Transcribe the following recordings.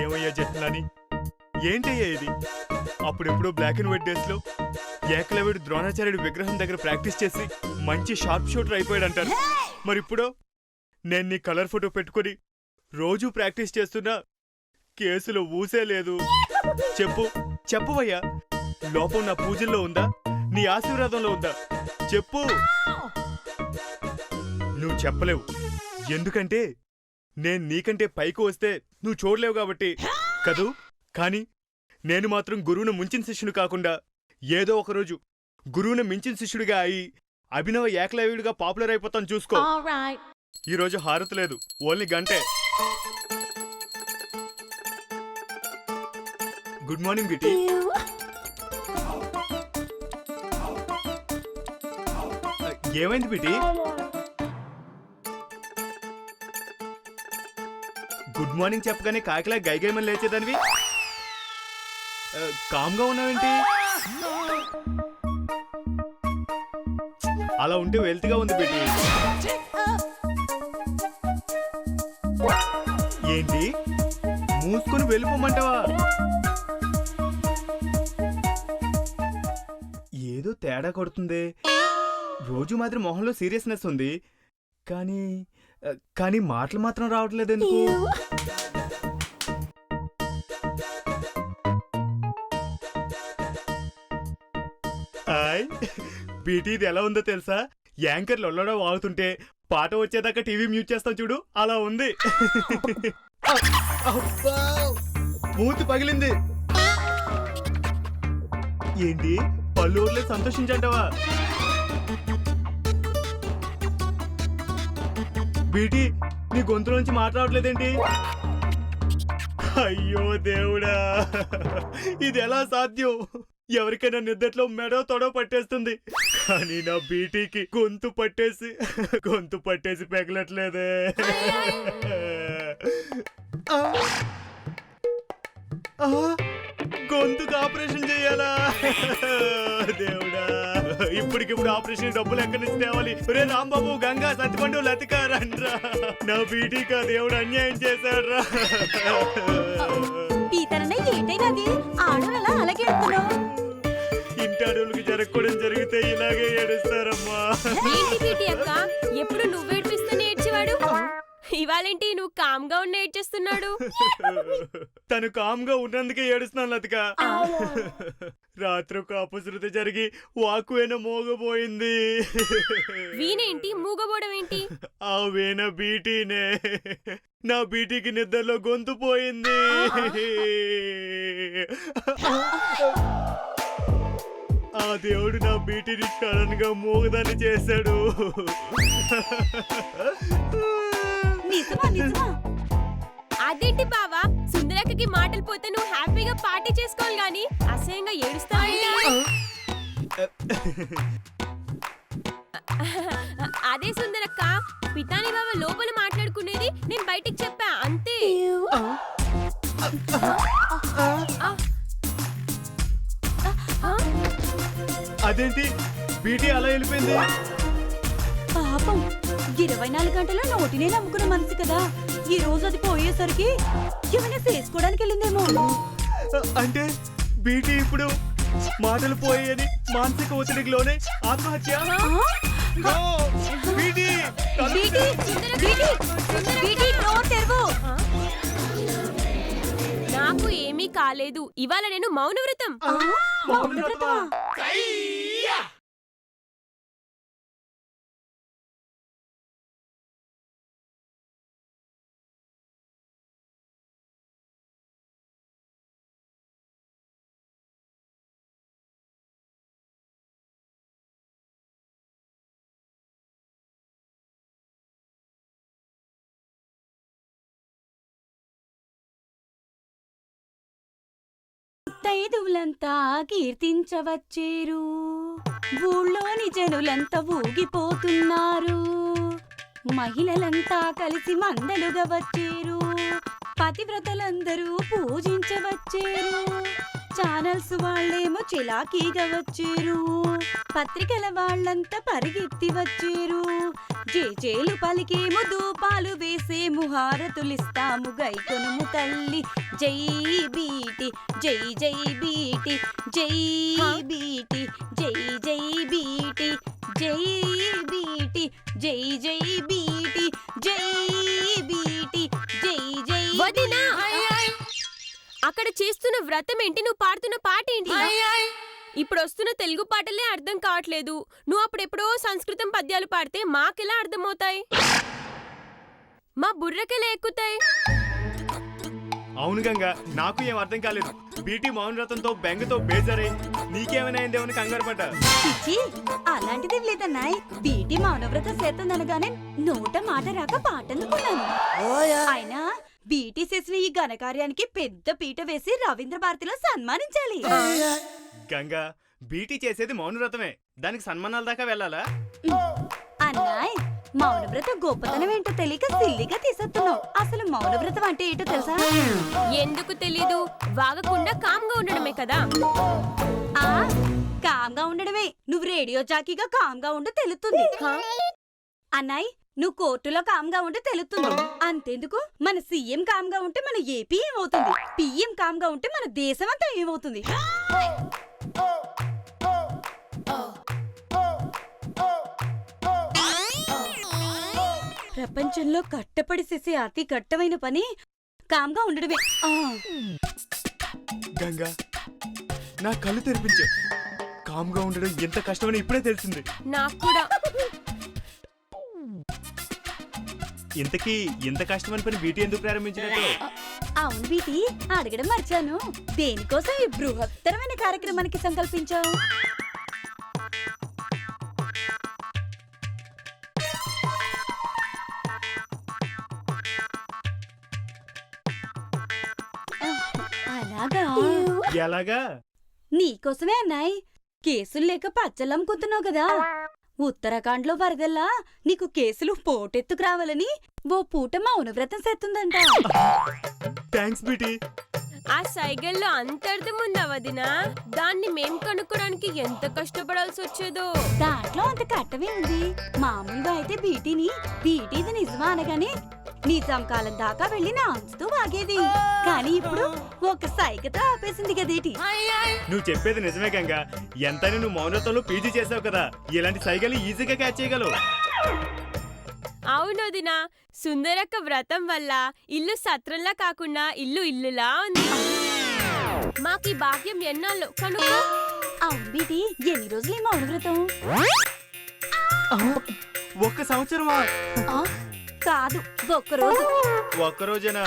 ఏమయ్యా జెట్లాని, ఏంటయ్యా ఇది? అప్పుడెప్పుడో బ్లాక్ అండ్ వైట్ డేస్ లో ఏకలవ్యుడు ద్రోణాచార్యుడి విగ్రహం దగ్గర ప్రాక్టీస్ చేసి మంచి షార్ప్ షూటర్ అయిపోయాడంటారు. మరిప్పుడో నేను నీ కలర్ ఫోటో పెట్టుకుని రోజూ ప్రాక్టీస్ చేస్తున్నా కేసులో ఊసే లేదు. చెప్పువయ్యా, లోపం నా పూజల్లో ఉందా, నీ ఆశీర్వాదంలో ఉందా? చెప్పు. నువ్వు చెప్పలేవు, ఎందుకంటే నేను నీకంటే పైకి వస్తే నువ్వు చూడలేవు కాబట్టి కదూ. కానీ నేను మాత్రం గురువును ముంచిన శిష్యుడు కాకుండా ఏదో ఒకరోజు గురువును మించిన శిష్యుడిగా అయి అభినవ ఏకలవ్యుడిగా పాపులర్ అయిపోతాను, చూసుకో. ఈరోజు హారతి లేదు, ఓన్లీ గంటే. Good morning బిటి. ఏమైంది బిటి? గుడ్ మార్నింగ్ చెప్పగానే కాకిలా గైగైమని లేచేదానివి, కామ్గా ఉన్నావేంటి? అలా ఉంటే వెల్త్గా ఉంది బిటి. ఏంటి మూసుకొని వెళ్ళిపోమంటావా? ఏదో తేడా కొడుతుంది. రోజు మాత్రం మొహంలో సీరియస్నెస్ ఉంది, కానీ మాటలు మాత్రం రావట్లేదు ఎందుకు? బీటీ ఇది ఎలా ఉందో తెలుసా? యాంకర్ లొల్లడో వాగుతుంటే పాట వచ్చేదాకా టీవీ మ్యూట్ చేస్తాం చూడు, అలా ఉంది. మూతి పగిలింది. ఏంటి పళ్ళు ఊర్లే సంతోషించంటావా? బీటీ నీ గొంతులోంచి మాట్లాడలేదేంటి? అయ్యో దేవుడా, ఇది ఎలా సాధ్యం? ఎవరికైనా నిద్దట్లో మెడో తొడో పట్టేస్తుంది, కానీ నా బీటీకి గొంతు పట్టేసి పెగలట్లేదే. గొంతుకు ఆపరేషన్ చెయ్యాలా? దేవుడా, ఇప్పటికిప్పుడు ఆపరేషన్ డబ్బులు ఎక్కడి నుంచి తేవాలి? రే రాంబాబు, గంగా, సత్తిపండు, లతిక రండ్రా, నా బీటీకి దేవుడు అన్యాయం చేశాడ్రా. ఇంటాడోళ్ళకి జరగకూడదు జరిగితే ఇలాగే ఏడుస్తారమ్మా. ఎప్పుడు నువ్వు ఏడ్పిస్తూనే ఏడ్చేవాడు, ఇవాళేంటి నువ్వు కామ్గా ఉన్న ఏడ్చేస్తున్నాడు? తను కామ్గా ఉన్నందుకే ఏడుస్తున్నాను లతిక. రాత్రి ఒక అపశృతి జరిగి వాకువేన మోగబోయింది. వీనేంటి మూగబోవడం ఏంటి? ఆ వీణ బీటీనే. నా బీటీకి నిద్రలో గొంతు పోయింది. ఆ దేవుడు నా బీటీని సడన్ గా మూగదాన్ని చేశాడు. అదేంటి బావా, సుందరక్కకి మాటలు పోతే నువ్వు హ్యాపీగా పార్టీ చేసుకోవాలి గాని అసహ్యంగా ఏడుస్తావు. అదే సుందరక్క, పితాని బావ లోపల మాట్లాడుకునేది నేను బయటికి చెప్పా అంతే. అదేంటి బీటీ అలా వెళ్ళిపోయింది? పాపం 24 గంటల నోటినే నమ్ముకున్న మనసు కదా, ఈ రోజు అది పోయేసరికి ఏమైనా చేసుకోవడానికి వెళ్ళిందేమో. అంటే బీటీ ఇప్పుడు మాటలు పోయేని మానసిక ఒత్తిడికి లోనే ఆత్మహత్య. నాకు ఏమీ కాలేదు, ఇవాళ నేను మౌనవ్రతం. ముత్తైదువులంతా కీర్తించవచ్చేరు, ఊళ్ళోని జనులంతా ఊగిపోతున్నారు, మహిళలంతా కలిసి మందలుగా వచ్చేరు, పతివ్రతలందరూ పూజించవచ్చేరు, ఛానల్స్ వాళ్ళేమో చిలాకీగా వచ్చేరు, పత్రికల వాళ్ళంతా పరిగెత్తి వచ్చేరు, జేజేలు పలికేము దూపాలు వేసేము హారతులిస్తాము గైకొనుము తల్లి జై బీటి జై జై బీటి జై బీటి జై జై బీటి జై బీటి జై జై బీటి జై బీటి జై జై వదినా అక్కడ చేస్తున్న వ్రతం ఏంటి, నువ్వు పాడుతున్న పాట ఏంటి? ఇప్పుడు వస్తున్న తెలుగు పాటలే అర్థం కావట్లేదు. నువ్వు అప్పుడెప్పుడో సంస్కృతం పద్యాలు పాడితే మాకెలా అర్థమవుతాయి? మా బుర్రకెలా ఎక్కుతాయి? అవును గంగా, నాకు ఏం అర్థం కాలేదు. బీటీ మౌనవ్రతంతో బెంగతో బేజారై నీకేమైనా అయిందేమని కంగారు పడ్డా. పిచ్చి అలాంటిది లేదన్నాయ్. బీటి మౌనవ్రతం చేస్తుందనగానే నోట మాట రాక పాటనుకున్నాను. అయినా బీటీ చేసిన ఈ ఘనకార్యానికి పెద్ద పీట వేసి రవీంద్ర భారతిలో సన్మానించాలి. గంగా, బీటీ చేసేది మౌనవ్రతమే, దానికి సన్మానాల దాకా వెళ్ళాలా? అన్నాయ్, మౌనవ్రతం గొప్పతనం ఏంటో తెలియక సిల్లిగా తీసేస్తున్నావు. అసలు మౌనవ్రతం అంటే ఏంటో తెలుసా? ఎందుకు తెలీదు, వాగకుండా కామ్గా ఉండడమే కదా. ఆ కామ్గా ఉండడమే. నువ్వు రేడియో జాకీగా కామ్గా ఉండి తెలుస్తుంది. అన్నాయ్, నువ్వు కోర్టులో కామ్గా ఉంటే తెలుస్తుంది. అంతెందుకు, మన సీఎం కామ్గా ఉంటే మన ఏపీ ఏమవుతుంది, పిఎం కామ్గా ఉంటే మన దేశం అంతా ఏమవుతుంది. ప్రపంచంలో కట్టపడి చేసే అతి కట్టమైన పని కామ్గా ఉండడమే. గంగా, నా కళ్ళు తెరిపించు. కామ్గా ఉండడం ఎంత కష్టమని ఇప్పుడే తెలిసింది. నాకు కూడా. ఇంతకీ ఇంత కష్టమని పని బీటీ ఎందుకు ప్రారంభించినట్టు? అవును బీటీ, అడగడం మర్చాను. దేనికోసం ఈ బృహత్తరమైన కార్యక్రమానికి సంకల్పించావు? అలాగా? ఎలాగా? నీకోసమే అన్నాయ్. కేసులు లేక పచ్చలమ్ముకుంటున్నావు కదా. ఉత్తరాఖండ్ లో వరదల్లా నీకు కేసులు పోటెత్తుకు రావాలని ఓ పూట మౌనవ్రతం చేస్తుందంట. Thanks BT. ఆ సైగల్లో అంత అర్థం ఉందా వదినా? దాన్ని మేం కనుక్కోడానికి ఎంత కష్టపడాల్సి వచ్చేదో. దాంట్లో అంత కట్టమే ఉంది. మామూలుగా అయితే బీటీది నిజమా అనగానే నిజాం కాలం దాకా వెళ్లి నాంచుతూ వాగేది. కానీ ఇప్పుడు ఒక సైగతో ఆపేసింది కదేటి. నువ్వు చెప్పేది నిజమే గంగా. ఎంతని నువ్వు మౌనవ్రతంలో పీజీ చేసావు కదా, ఇలాంటి సైగలు ఈజీగా క్యాచ్ చేయగలవు. అవును వదినా, సుందరక్క వ్రతం వల్ల ఇల్లు సత్రంలా కాకుండా ఇల్లు ఇల్లులా ఉంది. మాకీ భాగ్యం ఎన్నాళ్ళు కనుక. అవును బీటీ, ఎన్ని రోజులు ఈ మౌనవ్రతం? 1 సంవత్సరమా? కాదు, ఒక్కరోజు. ఒక్కరోజేనా?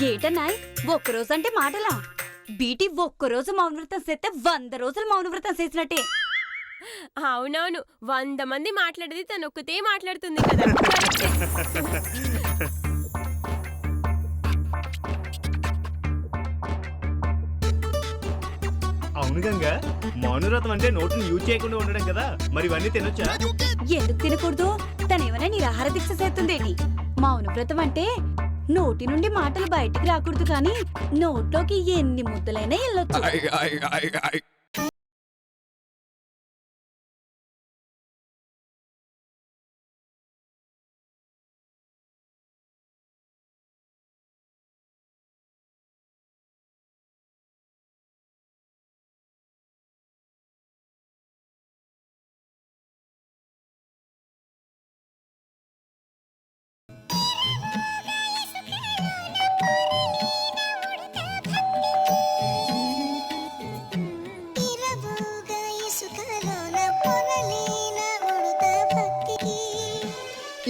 ఏటన్నాయ్, ఒక్కరోజు అంటే మాటలా? బీటీ ఒక్కరోజు మౌనవ్రతం చేస్తే 100 రోజులు మౌనవ్రతం చేసినట్టే. అవునవును, 100 మంది మాట్లాడేది తను ఒక్కతే మాట్లాడుతుంది కదా. అవును గంగా, మౌనవ్రతం అంటే నోటిని యూజ్ చేయకుండా ఉండడం కదా, మరి ఇవన్నీ తినొచ్చా? ఎందుకు తినకూడదు? తనేమైనా నిరాహార దీక్ష చేస్తుందేటి? మౌనవ్రతం అంటే నోటి నుండి మాటలు బయటికి రాకూడదు, కానీ నోట్లోకి ఎన్ని ముద్దలైనా వెళ్ళొచ్చు.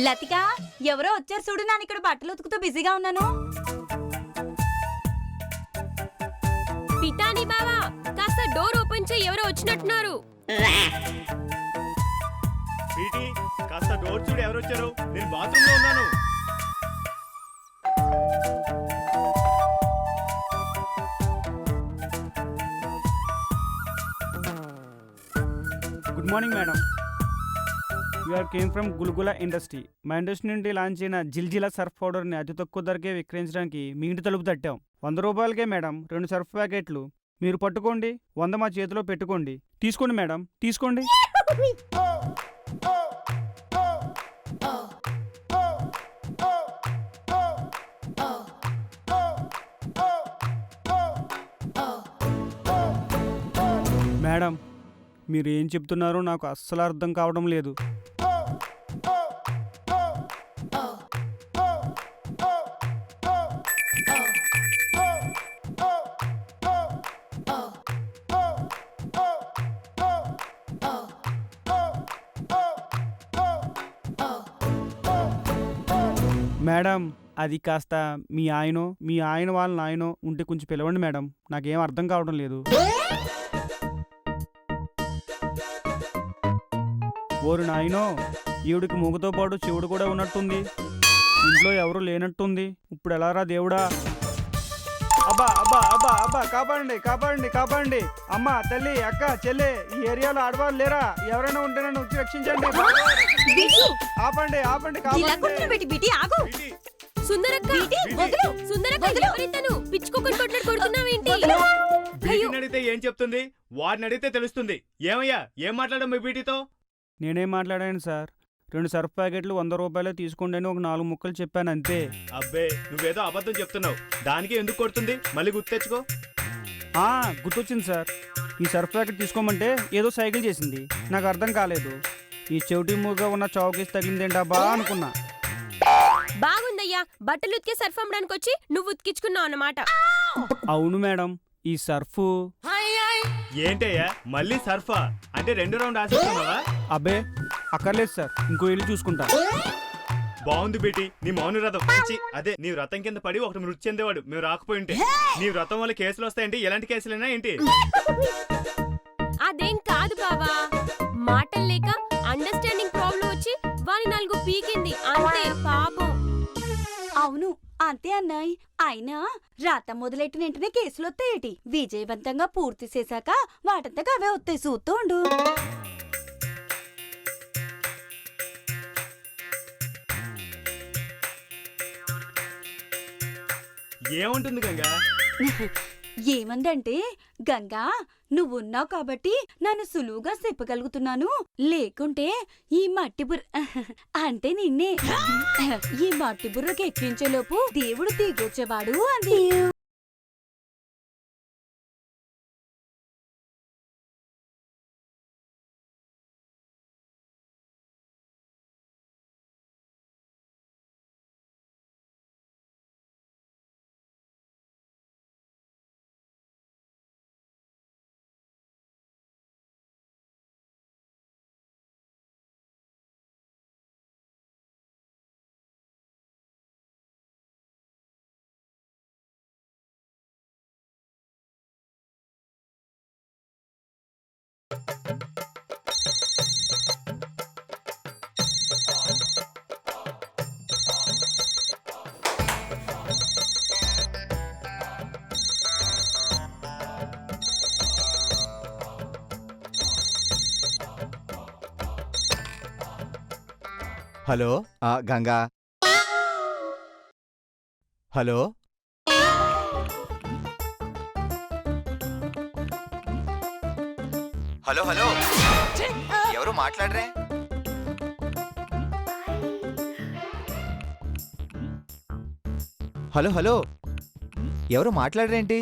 లతిక, ఎవరో వచ్చారు చూడు. నాన్న ఇక్కడ బట్టలు ఉతుకుతూ బిజీగా ఉన్నాను. పితాని బావా, కాస్త డోర్ ఓపెన్ చేయి, ఎవరో వచ్చినట్టున్నారు. బీటీ, కాస్త డోర్ చూడు, ఎవరు వచ్చారు? నేను బాత్రూమ్ లో ఉన్నాను. Good morning madam. You are came from Gulgula industry. మా ఇండస్ట్రీ నుండి లాంచ్ అయిన జిల్జిలా సర్ఫ్ పౌడర్ని అతి తక్కువ ధరకే విక్రయించడానికి మీ ఇంటి తలుపు తట్టాం. 100 రూపాయలకే మేడం 2 సర్ఫ్ ప్యాకెట్లు. మీరు పట్టుకోండి, 100 మా చేతిలో పెట్టుకోండి. తీసుకోండి మేడం, తీసుకోండి. మేడం మీరు ఏం చెప్తున్నారో నాకు అస్సలు అర్థం కావడం లేదు. మేడం అది కాస్త మీ ఆయన వాళ్ళ నాయనో ఉంటే కొంచెం పిలవండి మేడం, నాకేం అర్థం కావడం లేదు. ఓరు నాయనో, ఈవిడికి మూగతో పాటు శివుడు కూడా ఉన్నట్టుంది, ఇంట్లో ఎవరు లేనట్టుంది, ఇప్పుడు ఎలారా దేవుడా? అబ్బా అబ్బా అబ్బా అబ్బా కాపాడండి కాపాడండి కాపాడండి, అమ్మ తల్లి అక్క చెల్లె, ఈ ఏరియాలో ఆడవాళ్ళు లేరా? ఎవరైనా ఉంటే నన్ను వచ్చి రక్షించండి. ఆపండి ఆపండి కాపాడండి. సుందరక్క, సుందరక్క, ఎవరితను పిచ్చుకోకుండా కొట్లాడుకుంటున్నావేంటి? బీటీని అడిగితే ఏం చెప్తుంది? వాడిని అడిగితే తెలుస్తుంది. ఏమయ్యా, ఏం మాట్లాడడం మీ బీటీతో? నేనేం మాట్లాడాను సార్, 2 సర్ఫ్ ప్యాకెట్లు 100 రూపాయలు తీసుకోండి అని ఒక 4 ముక్కలు చెప్పాను అంతే. అబ్బే, నువ్వేదో అబద్ధం చెప్తున్నావు. దానికి ఎందుకు కొడుతుంది? మళ్ళీ గుర్తు తెచ్చుకో. గుర్తొచ్చింది సార్, ఈ సర్ఫ్ ప్యాకెట్ తీసుకోమంటే ఏదో సైకిల్ చేసింది, నాకు అర్థం కాలేదు. ఈ చెవిటి మూగా ఉన్న చౌకేసి తగిలిందేంటబ్బా అనుకున్నా. బాగుందయ్యా, బట్టలు ఉతికే సర్ఫ్ అమ్మడానికి వచ్చి నువ్వు ఉతికించుకున్నావు అన్నమాట. అవును మేడం, ఈ సర్ఫ్. ఏంటయ్యా మళ్ళీ సర్ఫా? అంటే 2 రౌండ్ ఆశిస్తున్నావా? అబ్బే అక్కర్లేదు సార్, ఇంకో ఇల్లు చూసుకుంటా. బాగుంది బీటీ నీ మౌన రథం. అదే నీ వ్రతం కింద పడి ఒకటి మృతి చెందేవాడు మేము రాకపోయింటే. నీ వ్రతం వల్ల కేసులు వస్తాయంటే ఎలాంటి కేసులైనా ఏంటి? అదేం కాదు బావా, మాటలు లేక అండర్స్టాండింగ్ ప్రాబ్లం వచ్చి వాని 4 పీకింది అంతే పాపం. అవును అంతే అన్నాయ్. అయినా రాత మొదలెట్టిన వెంటనే కేసులు వస్తాయేటి? విజయవంతంగా పూర్తి చేశాక వాటంతగా అవే వస్తాయి, చూస్తూ ఉండు. ఏముంటుంది గంగా? ఏమందంటే, గంగా నువ్వున్నావు కాబట్టి నన్ను సులువుగా చెప్పగలుగుతున్నాను, లేకుంటే ఈ మట్టి బుర్ర అంటే నిన్నే ఈ మట్టి బుర్రకి ఎక్కించేలోపు దేవుడు దిగొచ్చేవాడు అంది. Hello Ganga, hello hello hello, ఎవరు మాట్లాడరే? హలో హలో, ఎవరు మాట్లాడరేంటి?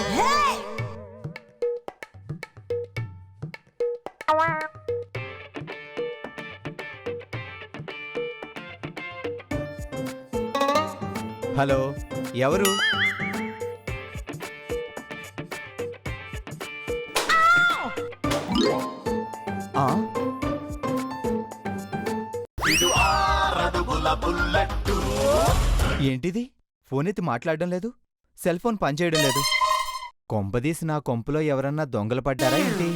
హలో ఎవరు? ఏంటిది? ఫోన్ ఎత్తి మాట్లాడడం లేదు, సెల్ ఫోన్ పనిచేయడం లేదు. కొంపదీసి నా కొంపలో ఎవరన్నా దొంగలు పడ్డారా ఏంటి?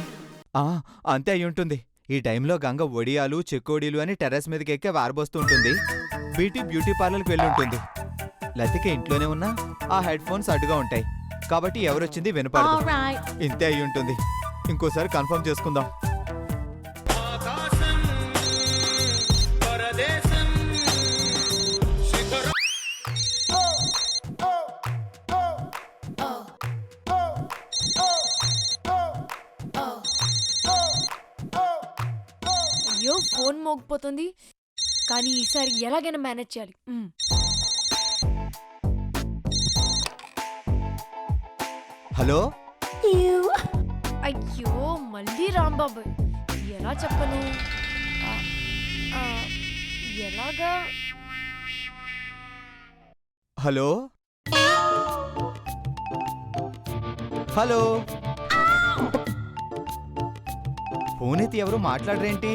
అంతే అయి ఉంటుంది. ఈ టైంలో గంగ ఒడియాలు చెక్కోడీలు అని టెర్రస్ మీదకి ఎక్కి వారబోస్తుంటుంది. బ్యూటీ పార్లర్కి వెళ్ళి ఉంటుంది. లతిక ఇంట్లోనే ఉన్నా ఆ హెడ్ ఫోన్స్ అడ్డుగా ఉంటాయి కాబట్టి ఎవరొచ్చింది వినపడదు. ఇంతే అయి ఉంటుంది. ఇంకోసారి కన్ఫర్మ్ చేసుకుందాం. అయ్యో ఫోన్ మోగిపోతుంది, కానీ ఈసారి ఎలాగైనా మేనేజ్ చేయాలి. హలో అయ్యో మళ్ళీ రాంబాబు ఎలా చెప్పను ఆ, ఆ, ఎలాగా హలో హలో ఫోన్ ఎత్తి ఎవరు మాట్లాడరేంటి?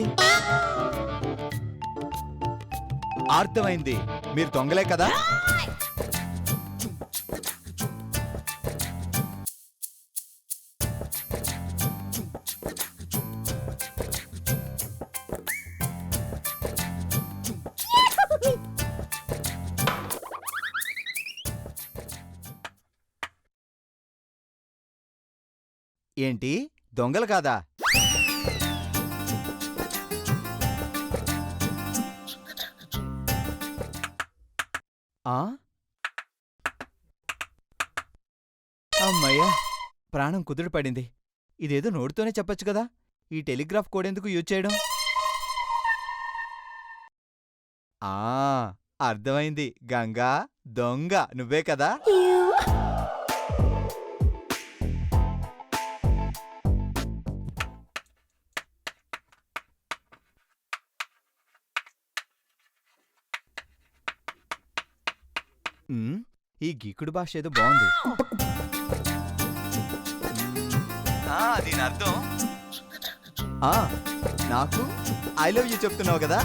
అర్థమైంది, మీరు దొంగలే కదా. ఏంటి, దొంగలు కాదా? ఆ? అమ్మయ్యా, ప్రాణం కుదురు పడింది. ఇదేదో నోటితోనే చెప్పొచ్చు కదా, ఈ టెలిగ్రాఫ్ కోడ్ ఎందుకు యూజ్ చేయడం? ఆ, అర్థమైంది, గంగా దొంగ నువ్వే కదా. ఈ గీకుడు భాష ఏదో బాగుంది. దీని అర్థం నాకు ఐ లవ్ యూ చెప్తున్నావు కదా.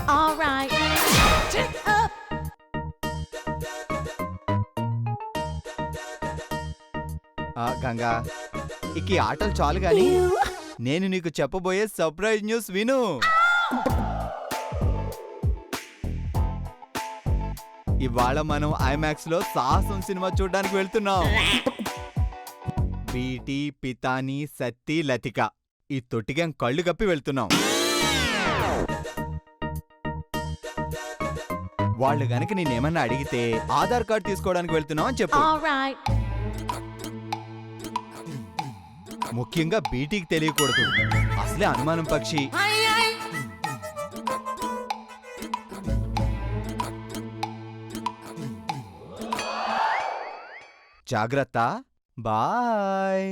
గంగా, ఇక ఈ ఆటలు చాలు గాని నేను నీకు చెప్పబోయే సర్ప్రైజ్ న్యూస్ విను. ఇవాళ మనం ఐమాక్స్ లో సాహసం సినిమా చూడడానికి వెళ్తున్నాం. బీటీ, పితాని, సత్తి, లతిక ఈ తొట్టిగం కళ్ళు కప్పి వెళ్తున్నాం. వాళ్ళు గనక నేనేమన్నా అడిగితే ఆధార్ కార్డు తీసుకోవడానికి వెళ్తున్నాం అని చెప్పు. ముఖ్యంగా బీటీకి తెలియకూడదు, అసలే అనుమానం పక్షి. జాగ్రత్త, బాయ్.